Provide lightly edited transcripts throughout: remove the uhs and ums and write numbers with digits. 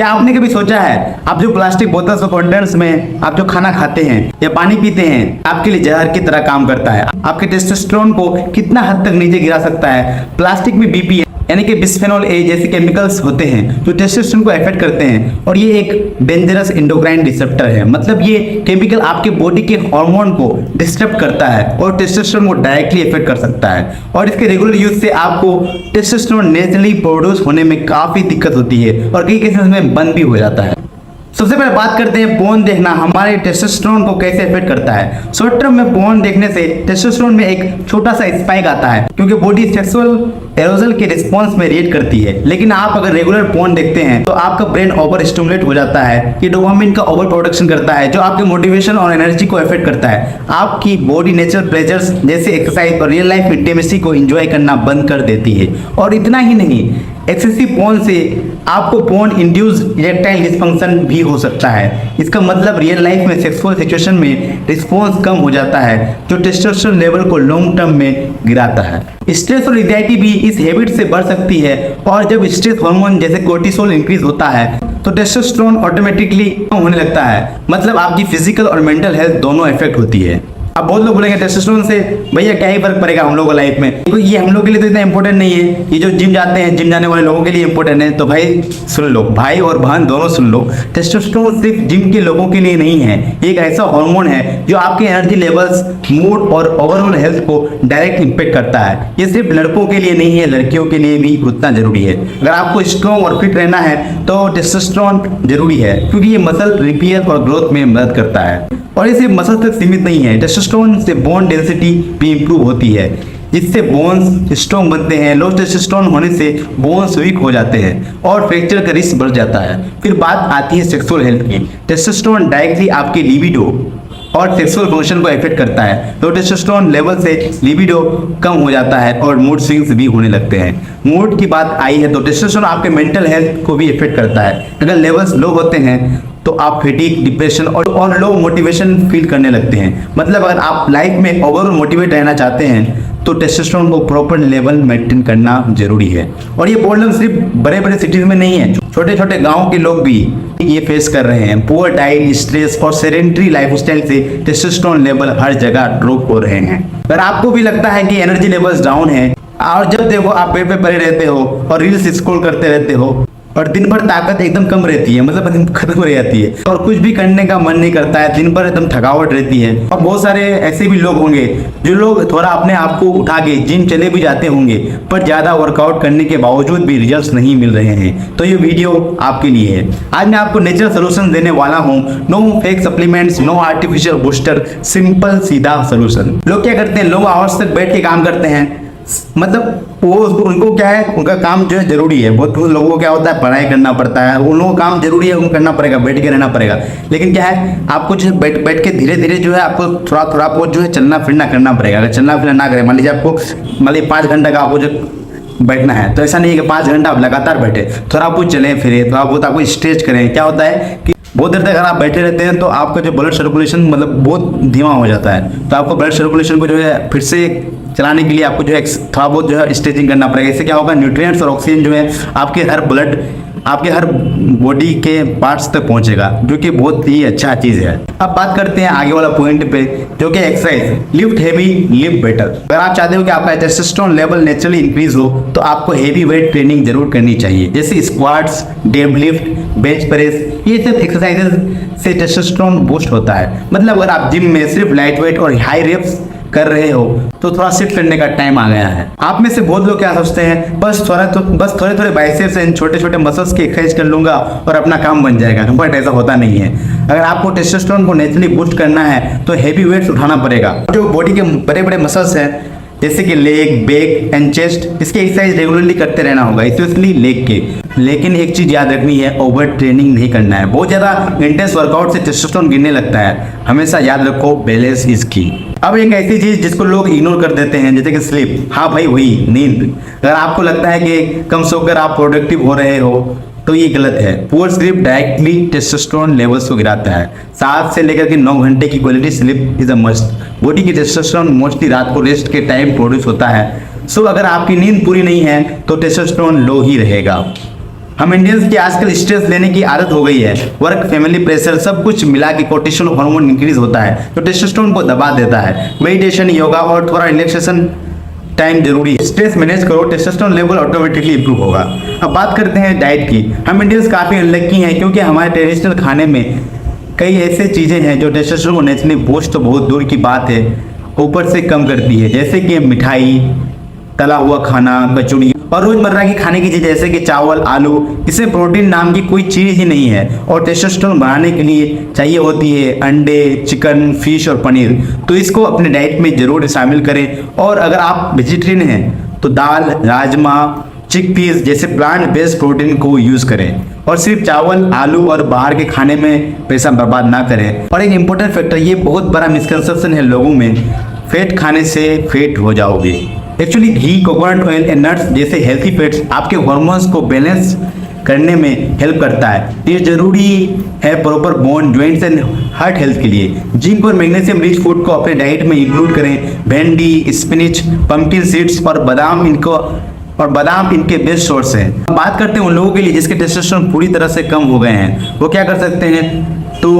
क्या आपने कभी सोचा है, आप जो प्लास्टिक बोतल्स और कंटेनर्स में आप जो खाना खाते हैं या पानी पीते हैं, आपके लिए जहर की तरह काम करता है। आपके टेस्टोस्टेरोन को कितना हद तक नीचे गिरा सकता है। प्लास्टिक में बीपी यानी कि बिस्फेनॉल ए जैसे केमिकल्स होते हैं जो टेस्टोस्टेरोन को अफेक्ट करते हैं, और ये एक डेंजरस एंडोक्राइन डिसरप्टर है। मतलब ये केमिकल आपके बॉडी के हार्मोन को डिस्टर्ब करता है और टेस्टोस्टेरोन को डायरेक्टली इफेक्ट कर सकता है। और इसके रेगुलर यूज से आपको टेस्टोस्टेरोन नेचुरली प्रोड्यूस होने में काफी दिक्कत होती है और कई केसेस में बंद भी हो जाता है। सबसे पहले बात करते हैं पोर्न देखना हमारे टेस्टोस्टेरोन को कैसे इफेक्ट करता है। शॉर्ट टर्म में पोर्न देखने से टेस्टोस्टेरोन में एक छोटा सा स्पाइक आता है क्योंकि बॉडी सेक्सुअल एरोजल के रिस्पॉन्स में रिएक्ट करती है। लेकिन आप अगर रेगुलर पोर्न देखते हैं तो आपका ब्रेन ओवर स्टिमुलेट हो जाता है। ये डोपामिन का ओवर प्रोडक्शन करता है जो आपके मोटिवेशन और एनर्जी को इफेक्ट करता है। आपकी बॉडी नेचुरल प्लेजर्स जैसे एक्सरसाइज और रियल लाइफ इंटीमेसी को एंजॉय करना बंद कर देती है। और इतना ही नहीं, एक्सेसिव पोर्न से आपको पोर्न इंड्यूस्ड इरेक्टाइल डिसफंक्शन भी हो सकता है। इसका मतलब रियल लाइफ में सेक्सुअल सिचुएशन में रिस्पॉन्स कम हो जाता है जो टेस्टोस्टेरोन लेवल को लॉन्ग टर्म में गिराता है। स्ट्रेस और एंजाइटी भी इस हैबिट से बढ़ सकती है, और जब स्ट्रेस हार्मोन जैसे कोर्टिसोल इंक्रीज होता है तो टेस्टोस्टेरोन ऑटोमेटिकली कम होने लगता है। मतलब आपकी फिजिकल और मेंटल हेल्थ दोनों इफेक्ट होती है। अब बहुत लोग बोलेंगे टेस्टोस्टेरोन से भैया क्या ही फर्क पड़ेगा हम लोगों को लाइफ में, तो ये हम लोग के लिए तो इतना इंपॉर्टेंट नहीं है। ये जो जिम जाते हैं, जिम जाने वाले लोगों के लिए इंपॉर्टेंट है। तो भाई सुन लो, भाई और बहन दोनों सुन लो, टेस्टोस्टेरोन सिर्फ जिम के लोगों के लिए नहीं है। एक ऐसा हार्मोन है जो आपके एनर्जी लेवल्स, मूड और ओवरऑल हेल्थ को डायरेक्ट इंपेक्ट करता है। ये सिर्फ लड़कों के लिए नहीं है, लड़कियों के लिए भी उतना जरूरी है। अगर आपको स्ट्रॉन्ग और फिट रहना है तो टेस्टोस्टेरोन जरूरी है क्योंकि ये मसल रिपेयर और ग्रोथ में मदद करता है। और ये सिर्फ मसल तक सीमित नहीं है, टेस्टोस्टेरोन से बोन डेंसिटी भी इंप्रूव होती है जिससे बोन्स स्ट्रॉन्ग बनते हैं। लो टेस्टोस्टेरोन होने से बोन्स वीक हो जाते हैं और फ्रैक्चर का रिस्क बढ़ जाता है। फिर बात आती है सेक्सुअल हेल्थ की। टेस्टोस्टेरोन डायरेक्टली आपके लिबिडो और सेक्सुअल फंक्शन को इफेक्ट करता है। लो टेस्टोस्टेरोन लेवल से लिबिडो कम हो जाता है और मूड स्विंग्स भी होने लगते हैं। मूड की बात आई है तो टेस्टोस्टेरोन आपके मेंटल हेल्थ को भी इफेक्ट करता है। अगर लेवल्स लो होते हैं तो आप फैटिग, डिप्रेशन और लो मोटिवेशन फील करने लगते हैं। मतलब अगर आप लाइफ में ओवरऑल मोटिवेट रहना चाहते हैं तो टेस्टोस्टेरोन को प्रॉपर लेवल मेंटेन करना जरूरी है। और ये प्रॉब्लम सिर्फ बड़े बड़े सिटीज में नहीं है, छोटे छोटे गांव के लोग भी ये फेस कर रहे हैं। पुअर डाइट, स्ट्रेस और सेडेंटरी लाइफस्टाइल से टेस्टोस्टेरोन लेवल हर जगह ड्रॉप हो रहे हैं। अगर आपको भी लगता है कि एनर्जी लेवल्स डाउन है और जब देखो आप बेड पे पड़े रहते हो और रील्स स्क्रॉल करते रहते हो और दिन भर ताकत एकदम कम रहती है, मतलब एकदम खत्म हो जाती है और कुछ भी करने का मन नहीं करता है, दिन भर एकदम थकावट रहती है। और बहुत सारे ऐसे भी लोग होंगे जो लोग थोड़ा अपने आप को उठा के जिम चले भी जाते होंगे पर ज्यादा वर्कआउट करने के बावजूद भी रिजल्ट्स नहीं मिल रहे हैं। तो ये वीडियो आपके लिए है। आज मैं आपको नेचुरल सोल्यूशन देने वाला हूँ। No fake supplements, no artificial booster, simple सीधा सोल्यूशन। लोग क्या करते हैं, लोग आवर्स तक बैठ के काम करते हैं। मतलब वो उनको क्या है, उनका काम जो है जरूरी है। बहुत लोगों को क्या होता है, पढ़ाई करना पड़ता है, उन लोगों का काम जरूरी है, उनको करना पड़ेगा, बैठ के रहना पड़ेगा। लेकिन क्या है, आपको जो बैठ के धीरे धीरे जो है आपको थोड़ा थोड़ा बहुत जो है चलना फिरना करना पड़ेगा। अगर चलना फिरना ना करें, मान लीजिए आपको 5 घंटा का आपको जो बैठना है तो ऐसा नहीं है कि 5 घंटा आप लगातार बैठे, थोड़ा बहुत चलें फिरे, थोड़ा बहुत आपको स्ट्रेच करें। क्या होता है कि बहुत देर तक अगर आप बैठे रहते हैं तो आपका जो ब्लड सर्कुलेशन मतलब बहुत धीमा हो जाता है। तो आपको ब्लड सर्कुलेशन को जो है फिर से चलाने के लिए आपको जो है थोड़ा बहुत जो है स्ट्रेचिंग करना पड़ेगा। इससे क्या होगा, न्यूट्रिएंट्स और ऑक्सीजन जो है आपके हर बॉडी के पार्ट्स तक पहुंचेगा, जो कि बहुत ही अच्छा चीज़ है। अब बात करते हैं आगे वाला पॉइंट पे, जो कि exercise. Lift heavy, lift better. अगर आप चाहते हो कि आपका टेस्टोस्टेरोन लेवल नेचुरली इंक्रीज हो तो आपको हेवी वेट ट्रेनिंग जरूर करनी चाहिए, जैसे स्क्वाट्स, डेडलिफ्ट, बेंच प्रेस। ये सब एक्सरसाइजेज से टेस्टोस्टेरोन बूस्ट होता है। मतलब अगर आप जिम में सिर्फ लाइट वेट और हाई रेप्स कर रहे हो तो थोड़ा शिफ्ट करने का टाइम आ गया है। आप में से बहुत लोग क्या सोचते हैं, बस थोड़े थोड़े बाइसेप्स एंड छोटे छोटे मसल्स के एक्सरसाइज कर लूंगा और अपना काम बन जाएगा। बट ऐसा होता नहीं है। अगर आपको टेस्टोस्टेरोन को नेचुरली बूस्ट करना है तो हेवी वेट्स उठाना पड़ेगा। जो बॉडी के बड़े बड़े मसल्स हैं जैसे कि लेग, बैक एंड चेस्ट, इसके एक्सरसाइज रेगुलरली करते रहना होगा, स्पेशली लेग के। लेकिन एक चीज याद रखनी है, ओवर ट्रेनिंग नहीं करना है। बहुत ज्यादा इंटेंस वर्कआउट से टेस्टोस्टेरोन गिरने लगता है। हमेशा याद रखो, बैलेंस इज की। अब एक ऐसी चीज जिसको लोग इग्नोर कर देते हैं जैसे कि स्लीप। हाँ भाई, वही नींद। अगर आपको लगता है कि कम सोकर आप प्रोडक्टिव हो रहे हो तो ये गलत है। Poor sleep directly testosterone levels को गिराता है। 7 से लेकर के 9 घंटे की quality sleep is a must. Body की टेस्टोस्टेरोन मोस्टली रात को रेस्ट के टाइम प्रोड्यूस होता है। सो अगर आपकी नींद पूरी नहीं है तो टेस्टोस्टेरोन लो ही रहेगा। हम इंडियंस की आजकल स्ट्रेस लेने की आदत हो गई है। वर्क, फैमिली प्रेशर सब कुछ मिला के कोर्टिसोल हार्मोन इंक्रीज होता है जो टेस्टोस्टेरोन को दबा देता है। मेडिटेशन, योगा और थोड़ा रिलैक्सेशन टाइम जरूरी है। स्ट्रेस मैनेज करो, टेस्टोस्टेरोन लेवल ऑटोमेटिकली इंप्रूव होगा। अब बात करते हैं डाइट की। हम इंडियंस काफी अनलक्की हैं क्योंकि हमारे ट्रेडिशनल खाने में कई ऐसे चीजें हैं जो टेस्टोस्टेरोन को नेचुरली बूस्ट तो बहुत दूर की बात है ऊपर से कम करती है, जैसे कि मिठाई, तला हुआ खाना, कचौड़ी और रोजमर्रा की खाने की चीज जैसे कि चावल, आलू। इसमें प्रोटीन नाम की कोई चीज ही नहीं है और टेस्टोस्टेरोन बढ़ाने के लिए चाहिए होती है अंडे, चिकन, फिश और पनीर। तो इसको अपने डाइट में जरूर शामिल करें। और अगर आप वेजिटेरियन हैं तो दाल, राजमा, चिकपीस जैसे प्लांट बेस्ड प्रोटीन को यूज करें और सिर्फ चावल, आलू और बाहर के खाने में पैसा बर्बाद ना करें। और एक इंपॉर्टेंट फैक्टर, ये बहुत बड़ा मिसकंसेप्शन है लोगों में, फैट खाने से फेट हो जाओगे। Actually ghee, coconut oil and nuts जैसे हेल्थी फैट्स आपके हार्मोन्स को बैलेंस करने में हेल्प करता है। ये जरूरी है proper bone, joints and heart health के लिए। जिंक और मैग्नीशियम रिच फूड को अपने डाइट में इंक्लूड करें। भिंडी, स्पिनच, पंपकिन सीड्स और बादाम इनके बेस्ट सोर्स हैं। बात करते हैं उन लोगों के लिए जिसके टेस्टोस्टेरोन पूरी तरह से कम हो गए हैं, वो क्या कर सकते हैं? तो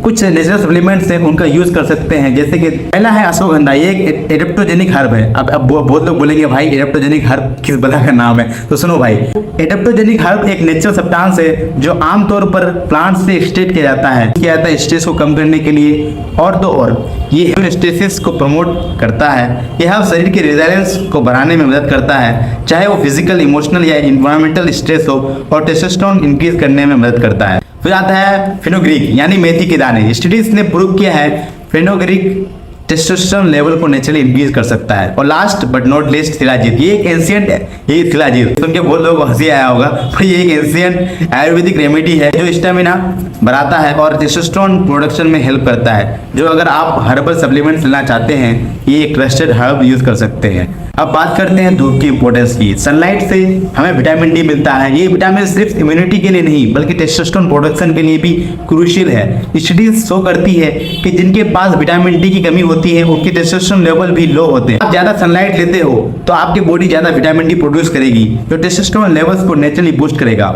कुछ नेचुरल सप्लीमेंट्स हैं उनका यूज कर सकते हैं, जैसे कि पहला है अश्वगंधा। ये एक एडेप्टोजेनिक हर्ब है। अब बहुत लोग बोलेंगे भाई एडेप्टोजेनिक हर्ब किस बला का नाम है, तो सुनो भाई, एडेप्टोजेनिक हर्ब एक नेचुरल सब्सटेंस है जो आमतौर पर प्लांट से एक्सट्रैक्ट किया जाता है स्ट्रेस को कम करने के लिए। और तो और ये स्ट्रेसेस को प्रमोट करता है। यह हर्ब शरीर की रेजिलियंस को बढ़ाने में मदद करता है, चाहे वो फिजिकल, इमोशनल या इन्वायरमेंटल स्ट्रेस हो, और टेस्टोस्टेरोन इंक्रीज करने में मदद करता है। फिर आता है फेनुग्रीक यानी मेथी के दाने। स्टडीज ने प्रूव किया है फेनुग्रीक टेस्टोस्टेरोन लेवल को नेचुरली इंक्रीज कर सकता है। और last but not least shilajit. ये एक एंशिएंट, ये शिलाजीत सुन के बहुत लोगों को हंसी आया होगा, पर ये एक एंशिएंट आयुर्वेदिक रेमेडी है जो स्टेमिना बढ़ाता है और टेस्टोस्टेरोन प्रोडक्शन में हेल्प करता है। जो अगर आप हर्बल सप्लीमेंट्स लेना चाहते हैं, ये एक ट्रस्टेड हर्ब यूज कर सकते हैं। अब बात करते हैं धूप की इंपॉर्टेंस की। सनलाइट से हमें विटामिन डी मिलता है। ये विटामिन सिर्फ इम्यूनिटी के लिए नहीं बल्कि टेस्टोस्टेरोन प्रोडक्शन के लिए भी क्रूशियल है। स्टडीज शो करती है कि जिनके पास विटामिन डी की कमी होती है उनके टेस्टोस्टेरोन लेवल भी लो होते हैं। आप ज्यादा सनलाइट लेते हो तो आपकी बॉडी ज्यादा विटामिन डी प्रोड्यूस करेगी जो टेस्टोस्टेरोन लेवल्स को नेचुरली बूस्ट करेगा।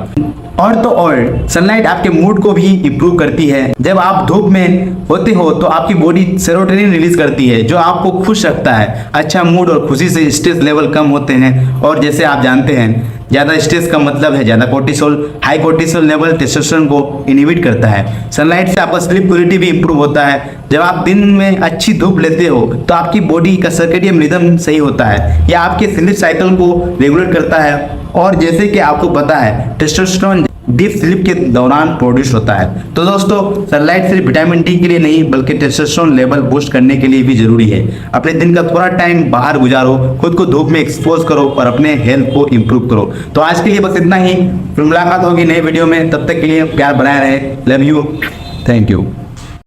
और तो और सनलाइट आपके मूड को भी इंप्रूव करती है। जब आप धूप में होते हो तो आपकी बॉडी सेरोटोनिन रिलीज करती है जो आपको खुश रखता है। अच्छा मूड और खुशी से स्ट्रेस लेवल कम होते हैं। और जैसे आप जानते हैं ज्यादा स्ट्रेस का मतलब है ज्यादा cortisol. High cortisol level testosterone को इनहिबिट करता है। सनलाइट से आपका स्लीप क्वालिटी भी इंप्रूव होता है। जब आप दिन में अच्छी धूप लेते हो तो आपकी बॉडी का सर्केडियन रिदम सही होता है, यह आपके स्लीप साइकिल को रेगुलेट करता है। और जैसे कि आपको पता है टेस्टोस्टेरोन डीप स्लीप के दौरान प्रोड्यूस होता है। तो दोस्तों सनलाइट सिर्फ विटामिन डी के लिए नहीं बल्कि टेस्टोस्टेरोन लेवल बूस्ट करने के लिए भी जरूरी है। अपने दिन का थोड़ा टाइम बाहर गुजारो, खुद को धूप में एक्सपोज करो और अपने हेल्थ को इंप्रूव करो। तो आज के लिए बस इतना ही। फिर मुलाकात होगी नए वीडियो में, तब तक के लिए प्यार बनाए रहे। Love you, thank you.